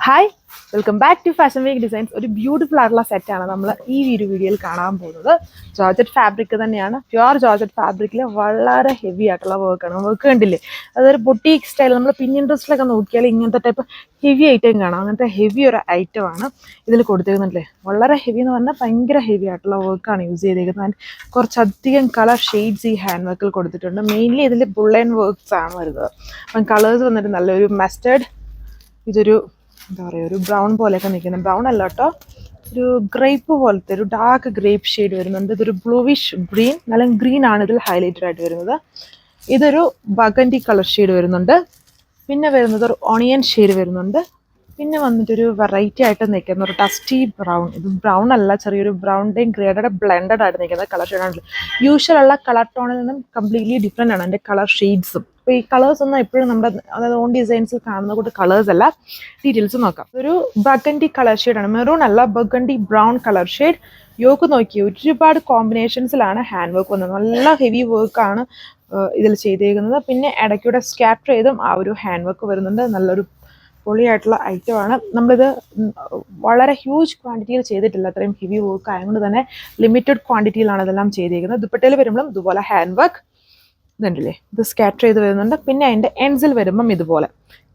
Hi, welcome back to fashion week designs. ഒരു beautiful ആയിട്ടുള്ള സെറ്റാണ് നമ്മൾ ഈ ഒരു വീഡിയോയിൽ കാണാൻ പോകുന്നത്. ജോർജറ്റ് ഫാബ്രിക് തന്നെയാണ്, പ്യുവർ ജോർജറ്റ് ഫാബ്രിക്കിൽ വളരെ ഹെവി ആയിട്ടുള്ള വർക്കാണ്. വർക്ക് കണ്ടില്ലേ, അതൊരു ബൊട്ടീക്ക് സ്റ്റൈൽ. നമ്മൾ പിന്നിൻട്രസ്റ്റിലൊക്കെ നോക്കിയാൽ ഇങ്ങനത്തെ ടൈപ്പ് ഹെവി ഐറ്റം കാണാം. അങ്ങനത്തെ ഹെവി ഒരു ഐറ്റമാണ് ഇതിൽ കൊടുത്തേക്കുന്നുണ്ടല്ലേ. വളരെ ഹെവി എന്ന് പറഞ്ഞാൽ ഭയങ്കര ഹെവി ആയിട്ടുള്ള വർക്കാണ് യൂസ് ചെയ്തേക്കുന്നത്. കുറച്ചധികം കളർ ഷെയ്ഡ്സ് ഈ ഹാൻഡ് വർക്കിൽ കൊടുത്തിട്ടുണ്ട്. മെയിൻലി ഇതിൽ ബുള്ളൻ വർക്ക്സ് ആണ് വരുന്നത്. അപ്പം കളേഴ്സ് വന്നിട്ട് നല്ലൊരു മസ്റ്റേർഡ്, ഇതൊരു എന്താ പറയുക, ഒരു ബ്രൗൺ പോലെയൊക്കെ നിൽക്കുന്നത്. ബ്രൗൺ അല്ല കേട്ടോ, ഒരു ഗ്രേപ്പ് പോലത്തെ ഒരു ഡാർക്ക് ഗ്രേപ്പ് ഷെയ്ഡ് വരുന്നുണ്ട്. ഇതൊരു ബ്ലൂവിഷ് ഗ്രീൻ, നല്ല ഗ്രീൻ ആണ് ഇതിൽ ഹൈലൈറ്റഡ് ആയിട്ട് വരുന്നത്. ഇതൊരു ബഗൻഡി കളർ ഷെയ്ഡ് വരുന്നുണ്ട്. പിന്നെ വരുന്നത് ഒരു ഓണിയൻ ഷെയ്ഡ് വരുന്നുണ്ട്. പിന്നെ വന്നിട്ടൊരു വെറൈറ്റി ആയിട്ട് നിൽക്കുന്ന ഒരു ടസ്റ്റി ബ്രൗൺ. ഇത് ബ്രൗൺ അല്ല, ചെറിയൊരു ബ്രൗണിൻ്റെയും ഗ്രേഡഡ് ബ്ലെൻഡഡ് ആയിട്ട് നിൽക്കുന്ന കളർ ഷെയ്ഡാണ്. യൂഷ്വൽ ഉള്ള കളർ ടോണിൽ നിന്നും കംപ്ലീറ്റ്ലി ഡിഫറെൻ്റ് ആണ് എൻ്റെ കളർ ഷെയ്ഡ്സും. അപ്പോൾ ഈ കളേഴ്സ് ഒന്നും എപ്പോഴും നമ്മുടെ അതായത് ഓൺ ഡിസൈൻസിൽ കാണുന്ന കൂട്ട് കളേഴ്സ് അല്ല. ഡീറ്റെയിൽസ് നോക്കാം. ഒരു ബഗൻഡി കളർ ഷെയ്ഡാണ്, മെറൂൺ അല്ല, burgundy brown colour shade. Yoke നോക്കി ഒരുപാട് കോമ്പിനേഷൻസിലാണ് ഹാൻഡ് വർക്ക് വന്നത്. നല്ല ഹെവി വർക്കാണ് ഇതിൽ ചെയ്തേക്കുന്നത്. പിന്നെ ഇടയ്ക്കൂടെ സ്കാറ്റർ ചെയ്തും ആ ഒരു ഹാൻഡ് വർക്ക് വരുന്നുണ്ട്. നല്ലൊരു പൊളിയായിട്ടുള്ള ഐറ്റമാണ്. നമ്മളിത് വളരെ ഹ്യൂജ് ക്വാണ്ടിറ്റിയിൽ ചെയ്തിട്ടില്ല, അത്രയും ഹെവി വർക്ക് ആയതുകൊണ്ട് തന്നെ ലിമിറ്റഡ് ക്വാണ്ടിറ്റിയിലാണ് ഇതെല്ലാം ചെയ്തേക്കുന്നത്. ദുപ്പട്ടയിൽ വരുമ്പോഴും ഇതുപോലെ ഹാൻഡ് വർക്ക് ഇതുണ്ടല്ലേ, ഇത് സ്കാറ്റർ ചെയ്ത് വരുന്നുണ്ട്. പിന്നെ അതിൻ്റെ എൻഡ്സിൽ വരുമ്പം ഇതുപോലെ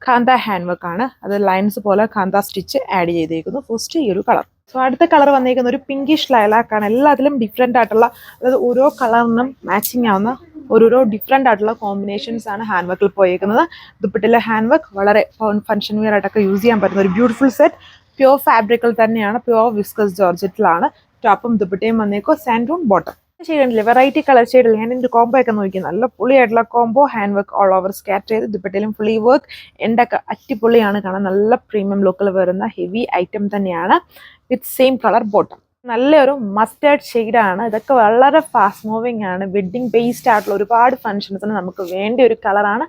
കാന്ത ഹാൻഡ് വർക്ക് ആണ്, അത് ലൈൻസ് പോലെ കാന്ത സ്റ്റിച്ച് ആഡ് ചെയ്തേക്കുന്നു. ഫസ്റ്റ് ഈ ഒരു കളർ. സോ അടുത്ത കളർ വന്നേക്കുന്ന ഒരു പിങ്കിഷ് ലൈലാക്കാണ്. എല്ലാത്തിലും ഡിഫറെൻ്റ് ആയിട്ടുള്ള, അതായത് ഓരോ കളറിനും മാച്ചിങ് ആവുന്ന ഓരോരോ ഡിഫറെൻ്റ് ആയിട്ടുള്ള കോമ്പിനേഷൻസ് ആണ് ഹാൻഡ് വർക്കിൽ പോയേക്കുന്നത്. ദുപ്പട്ടയിലെ ഹാൻഡ് വർക്ക് വളരെ ഫംഗ്ഷൻ വെയർ ആയിട്ടൊക്കെ യൂസ് ചെയ്യാൻ പറ്റുന്ന ഒരു ബ്യൂട്ടിഫുൾ സെറ്റ്. പ്യുവർ ഫാബ്രിക്കിൽ തന്നെയാണ്, പ്യുവർ വിസ്കസ് ജോർജറ്റിലാണ്. ടോപ്പും ദുപ്പട്ടയും വന്നേക്കോ സാൻഡൂൺ ബോട്ടം. ചെയ്യണ്ടില്ലേ, വെറൈറ്റി കളർ ഷെയ്ഡിൽ ഞാൻ എൻ്റെ കോംബോ ഒക്കെ നോക്കി. നല്ല പൊളിയായിട്ടുള്ള combo. Hand work all over scatter ചെയ്ത് ദുപ്പട്ടയിലും ഫുള്ളി വർക്ക്. എൻ്റെയൊക്കെ അടിപൊളിയാണ് കാണാൻ. നല്ല പ്രീമിയം ലുക്കിൽ വരുന്ന ഹെവി ഐറ്റം തന്നെയാണ് വിത്ത് സെയിം കളർ ബോട്ടം. നല്ലൊരു മസ്റ്റേർഡ് ഷെയ്ഡാണ്. ഇതൊക്കെ വളരെ ഫാസ്റ്റ് മൂവിങ് ആണ്. വെഡ്ഡിങ് ബേസ്ഡ് ആയിട്ടുള്ള ഒരുപാട് ഫംഗ്ഷൻസിന് നമുക്ക് വേണ്ട ഒരു കളറാണ്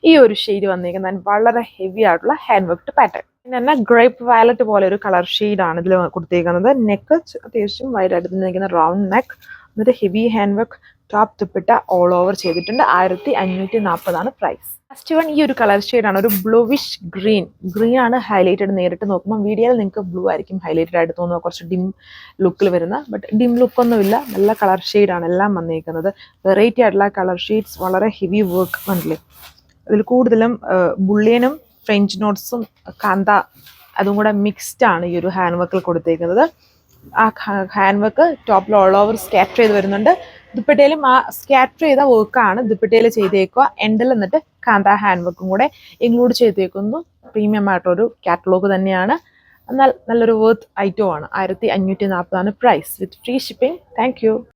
ഈ ഒരു ഷെയ്ഡ് വന്നിരിക്കുന്നത്. വളരെ ഹെവി ആയിട്ടുള്ള ഹാൻഡ് വർക്ക് പാറ്റേൺ. പിന്നെ ഗ്രേപ്പ് വയലറ്റ് പോലെ ഒരു കളർ ഷെയ്ഡാണ് ഇതിൽ കൊടുത്തിരിക്കുന്നത്. നെക്ക് അത്യാവശ്യം വൈഡ് ആയിട്ട് നിൽക്കുന്ന റൗണ്ട് നെക്ക്. എന്നിട്ട് heavy hand work, top dupatta all over ചെയ്തിട്ടുണ്ട്. 1540 പ്രൈസ്. ഫസ്റ്റ് വൺ ഈ ഒരു കളർ ഷെയ്ഡാണ്, ഒരു ബ്ലൂവിഷ് ഗ്രീൻ. ഗ്രീൻ ആണ് ഹൈലൈറ്റഡ്. നേരിട്ട് നോക്കുമ്പോൾ വീഡിയോയിൽ നിങ്ങൾക്ക് ബ്ലൂ ആയിരിക്കും ഹൈലൈറ്റഡ് ആയിട്ട് തോന്നുക, കുറച്ച് ഡിം ലുക്കിൽ വരുന്ന. ബട്ട് ഡിം ലുക്കൊന്നുമില്ല, നല്ല കളർ ഷെയ്ഡാണ് എല്ലാം വന്നിരിക്കുന്നത്. വെറൈറ്റി ആയിട്ടുള്ള കളർ ഷെയ്ഡ്സ്, വളരെ ഹെവി വർക്ക് കണ്ടില്ലേ. അതിൽ കൂടുതലും ബുള്ളിയനും ഫ്രഞ്ച് നോട്ട്സും കാന്ത അതും കൂടെ മിക്സ്ഡ് ആണ് ഈ ഒരു ഹാൻഡ് വർക്കിൽ കൊടുത്തേക്കുന്നത്. ആ ഹാൻഡ് വർക്ക് ടോപ്പിൽ ഓൾ ഓവർ സ്കാറ്റർ ചെയ്ത് വരുന്നുണ്ട്. ദുപ്പട്ടയിലും ആ സ്കാറ്റർ ചെയ്ത വർക്കാണ് ദുപ്പട്ടയിൽ ചെയ്തേക്കുക. എൻഡിൽ എന്നിട്ട് കാന്ത ഹാൻഡ് വർക്കും കൂടെ ഇൻക്ലൂഡ് ചെയ്തേക്കുന്നു. പ്രീമിയം ആയിട്ടൊരു കാറ്റലോഗ് തന്നെയാണ്. എന്നാൽ നല്ലൊരു വർത്ത് ഐറ്റവും ആണ്. 1540 price with free shipping. Thank U.